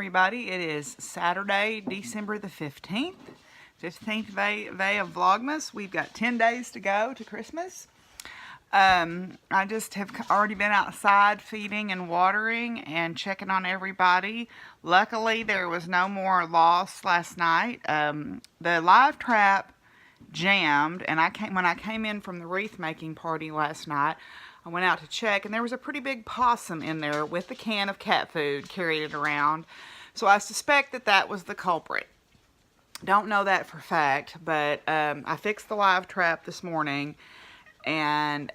everybody. It is Saturday, December the 15th. 15th day of Vlogmas. We've got 10 days to go to Christmas. I just have already been outside feeding and watering and checking on everybody. Luckily, there was no more loss last night. The live trap jammed, and when I came in from the wreath making party last night, I went out to check, and there was a pretty big possum in there with the can of cat food, carried it around. So I suspect that was the culprit. Don't know that for fact, but I fixed the live trap this morning, and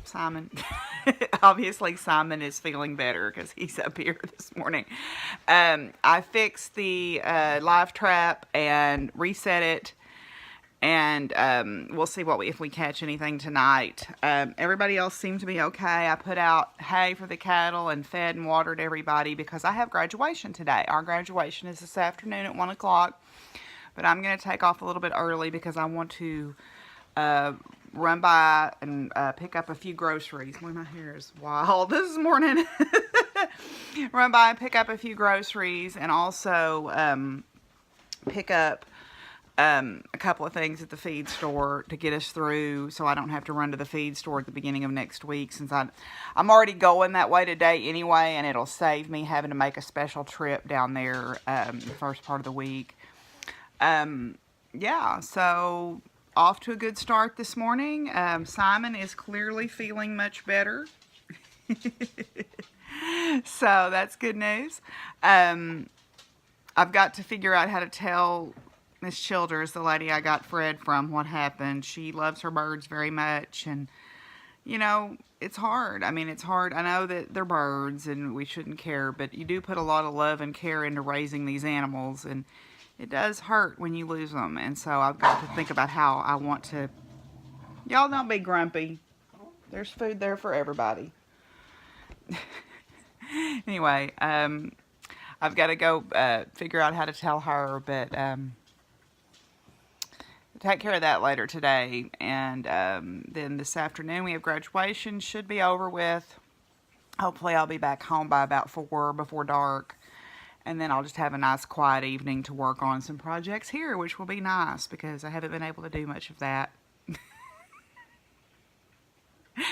Simon, obviously Simon is feeling better because he's up here this morning. I fixed the live trap and reset it, and we'll see if we catch anything tonight. Everybody else seemed to be okay. I put out hay for the cattle and fed and watered everybody because I have graduation today. Our graduation is this afternoon at 1 o'clock, but I'm going to take off a little bit early because I want to run by and pick up a few groceries. Boy, my hair is wild this morning. Run by and pick up a few groceries, and also pick up a couple of things at the feed store to get us through, so I don't have to run to the feed store at the beginning of next week, since I'm already going that way today anyway, and it'll save me having to make a special trip down there the first part of the week. Yeah, so off to a good start this morning. Simon is clearly feeling much better. So that's good news. I've got to figure out how to tell Miss Childers, the lady I got Fred from, what happened. She loves her birds very much, and you know, it's hard. I mean, it's hard. I know that they're birds and we shouldn't care, but you do put a lot of love and care into raising these animals, and it does hurt when you lose them. And so I've got to think about how I want to. Y'all don't be grumpy. There's food there for everybody. Anyway, I've got to go figure out how to tell her, but take care of that later today. And then this afternoon we have graduation. Should be over with. Hopefully I'll be back home by about 4 before dark. And then I'll just have a nice quiet evening to work on some projects here, which will be nice because I haven't been able to do much of that.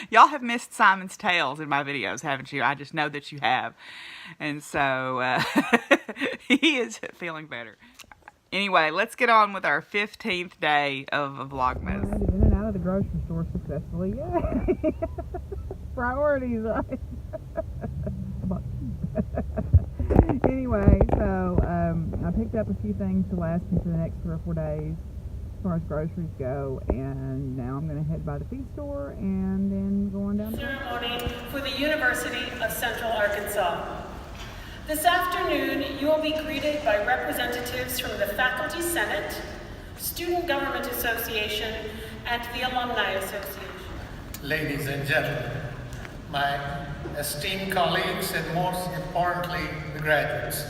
Y'all have missed Simon's tales in my videos, haven't you? I just know that you have. And so he is feeling better. Anyway, let's get on with our 15th day of Vlogmas. I in and out of the grocery store successfully. Yay! Priorities, right? Anyway, so I picked up a few things to last me for the next 3 or 4 days as far as groceries go, and now I'm going to head by the feed store and then go on down. Ceremony for the University of Central Arkansas. This afternoon, you will be greeted by representatives from the Faculty Senate, Student Government Association, and the Alumni Association. Ladies and gentlemen, my esteemed colleagues, and most importantly, the graduates.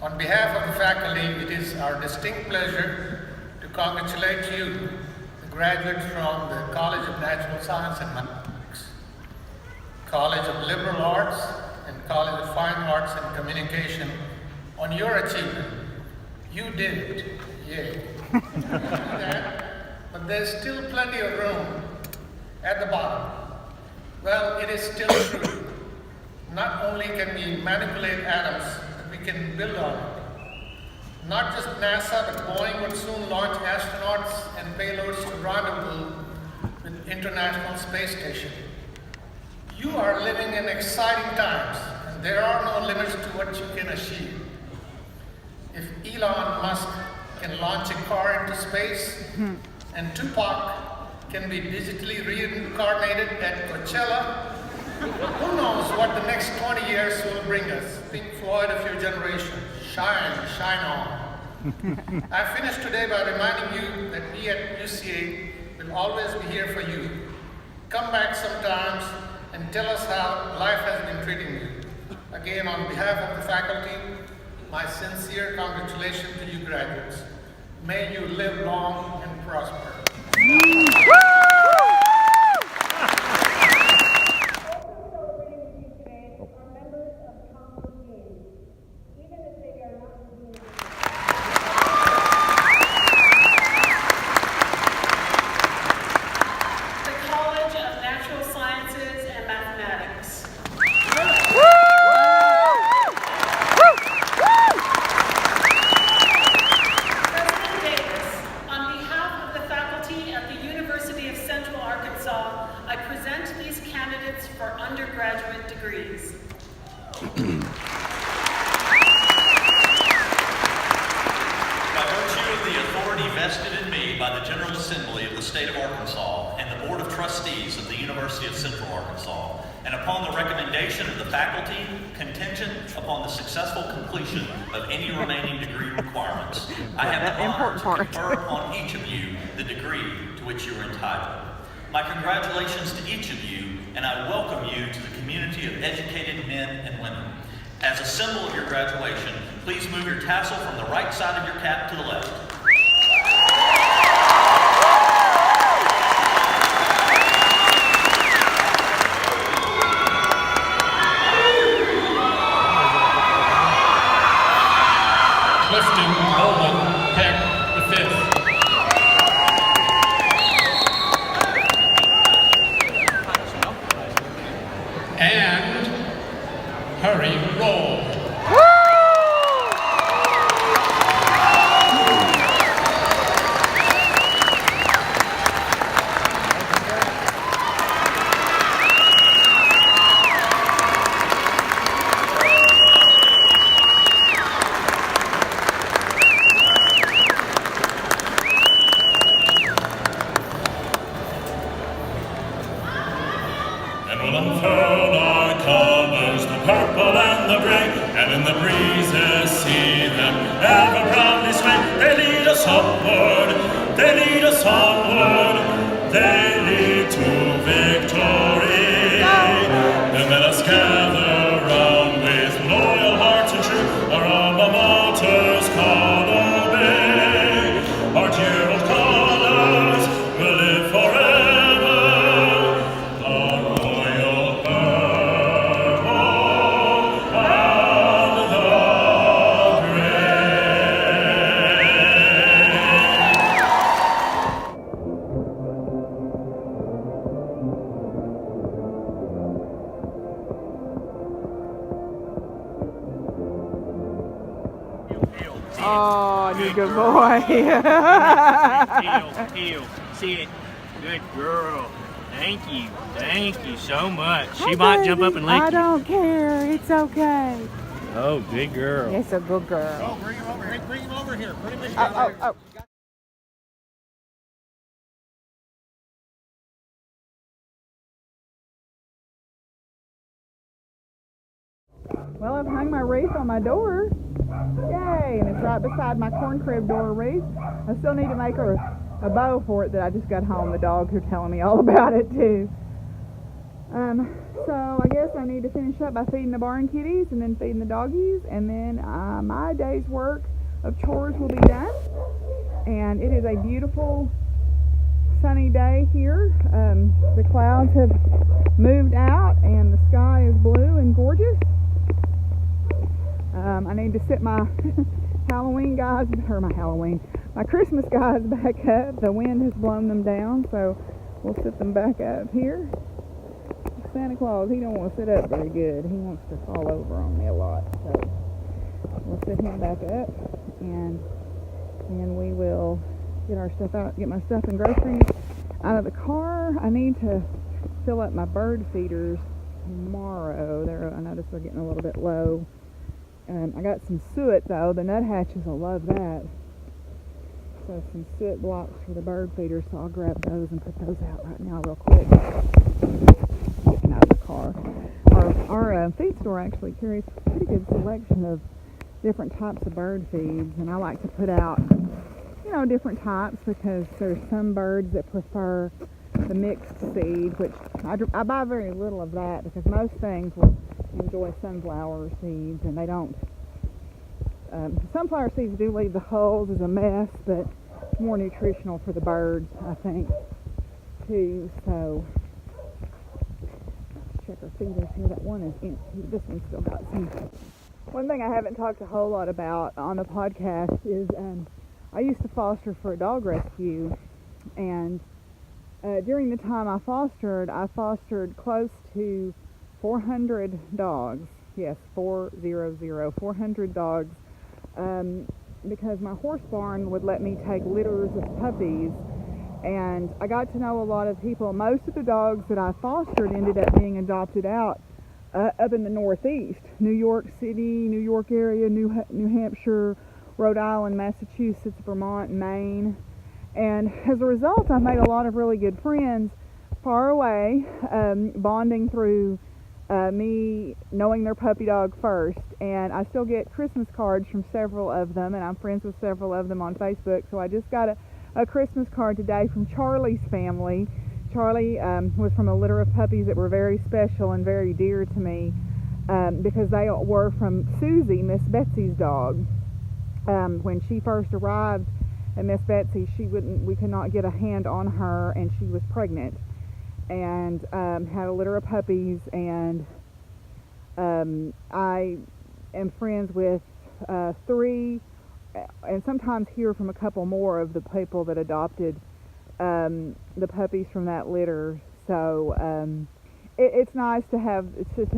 On behalf of the faculty, it is our distinct pleasure to congratulate you, the graduates from the College of Natural Science and Mathematics, College of Liberal Arts, and College of Fine Arts and Communication on your achievement. You did it. Yay. But there's still plenty of room at the bottom. Well, it is still true. Not only can we manipulate atoms, but we can build on it. Not just NASA, but Boeing would soon launch astronauts and payloads to rendezvous with International Space Station. You are living in exciting times, and there are no limits to what you can achieve. If Elon Musk can launch a car into space, and Tupac can be digitally reincarnated at Coachella, who knows what the next 20 years will bring us? Pink Floyd of your generation, shine, shine on. I finished today by reminding you that we at UCA will always be here for you. Come back sometimes and tell us how life has been treating you. Again, on behalf of the faculty, my sincere congratulations to you graduates. May you live long and prosper. Even in me by the General Assembly of the State of Arkansas and the Board of Trustees of the University of Central Arkansas, and upon the recommendation of the faculty, contingent upon the successful completion of any remaining degree requirements, I have the honor to confer upon each of you the degree to which you are entitled. My congratulations to each of you, and I welcome you to the community of educated men and women. As a symbol of your graduation, please move your tassel from the right side of your cap to the left. And hurry, roll. And we'll unfurl our colors, the purple and the gray, and in the breezes see them ever proudly sway. They lead us onward, they lead us onward, they lead to victory. Then let us gather round with loyal hearts and true, our alma mater's call obey. Our dear old colors will live forever. Oh, you good boy. Heel. See it. Good girl. Thank you so much. She might jump up and lick you. I don't care. It's okay. Oh, good girl. It's a good girl. Oh, bring him over here. Bring him over here. Put him in Oh. Well, I've hung my wreath on my door. Yay! And it's right beside my corn crib door wreath. I still need to make a bow for it that I just got home. The dogs are telling me all about it too. So I guess I need to finish up by feeding the barn kitties and then feeding the doggies, and then my day's work of chores will be done. And it is a beautiful sunny day here. The clouds have moved out and the sky is blue and gorgeous. I need to sit my my Christmas guys back up. The wind has blown them down, so we'll sit them back up here. Santa Claus, he don't want to sit up very good. He wants to fall over on me a lot, so we'll sit him back up, and then we will get our stuff out, get my stuff and groceries out of the car. I need to fill up my bird feeders tomorrow. I noticed they're getting a little bit low. I got some suet though. The nuthatches will love that. So some suet blocks for the bird feeders, so I'll grab those and put those out right now real quick. Getting out of the car. Our feed store actually carries a pretty good selection of different types of bird feeds, and I like to put out, different types because there's some birds that prefer the mixed seed, which I buy very little of that because most things will enjoy sunflower seeds, and they don't. Sunflower seeds do leave the hulls as a mess, but it's more nutritional for the birds, I think, too. So let's check our feeders here. That one is empty. This one's still got some. One thing I haven't talked a whole lot about on the podcast is I used to foster for a dog rescue, and during the time I fostered close to 400 dogs. Yes, 400 dogs. Because my horse barn would let me take litters of puppies, and I got to know a lot of people. Most of the dogs that I fostered ended up being adopted out up in the Northeast, New York City, New York area, New Hampshire, Rhode Island, Massachusetts, Vermont, Maine, And as a result, I've made a lot of really good friends far away, bonding through me knowing their puppy dog first. And I still get Christmas cards from several of them, and I'm friends with several of them on Facebook. So I just got a Christmas card today from Charlie's family. Charlie was from a litter of puppies that were very special and very dear to me, because they were from Susie, Miss Betsy's dog. When she first arrived at Miss Betsy, we could not get a hand on her, and she was pregnant and had a litter of puppies. And I am friends with 3, and sometimes hear from a couple more of the people that adopted the puppies from that litter. So it's nice to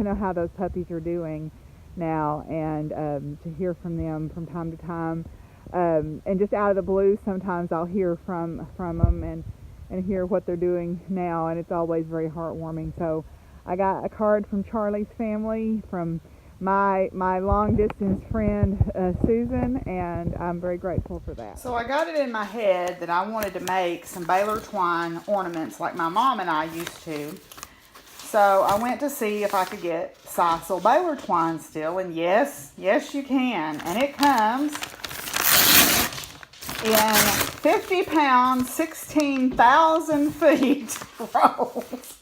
know how those puppies are doing now, and to hear from them from time to time, and just out of the blue sometimes I'll hear from them and hear what they're doing now, and it's always very heartwarming. So I got a card from Charlie's family from my long distance friend Susan, and I'm very grateful for that. So I got it in my head that I wanted to make some baler twine ornaments like my mom and I used to. So I went to see if I could get sisal baler twine still, and yes you can. And it comes in 50 pound, 16,000 feet rolls.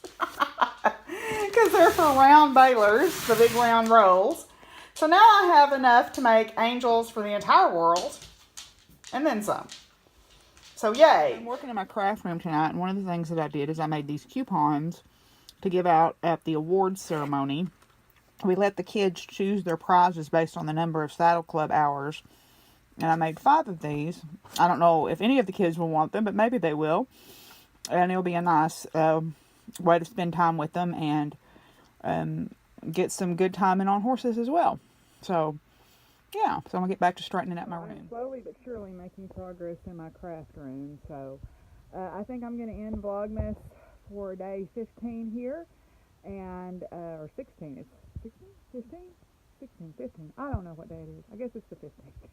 Because they're for round balers, the big round rolls. So now I have enough to make angels for the entire world, and then some. So yay. I'm working in my craft room tonight, and one of the things that I did is I made these coupons to give out at the awards ceremony. We let the kids choose their prizes based on the number of Saddle Club hours. And I made 5 of these. I don't know if any of the kids will want them, but maybe they will. And it'll be a nice way to spend time with them and get some good timing on horses as well. So, yeah. So I'm going to get back to straightening out my room. I'm slowly but surely making progress in my craft room. So I think I'm going to end Vlogmas for day 15 here, and or 16. It's 16, 15, 16, 15. I don't know what day it is. I guess it's the 15th.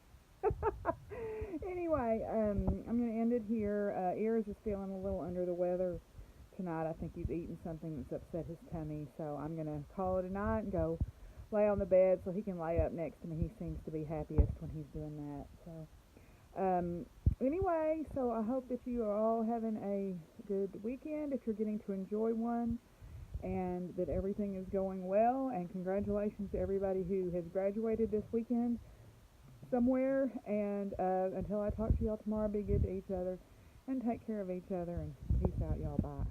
Anyway, I'm going to end it here. Ears is feeling a little under the weather tonight. I think he's eaten something that's upset his tummy, so I'm going to call it a night and go lay on the bed so he can lay up next to me. He seems to be happiest when he's doing that. So anyway, so I hope that you are all having a good weekend, if you're getting to enjoy one, and that everything is going well. And congratulations to everybody who has graduated this weekend somewhere. And until I talk to y'all tomorrow, be good to each other and take care of each other, and peace out, y'all. Bye.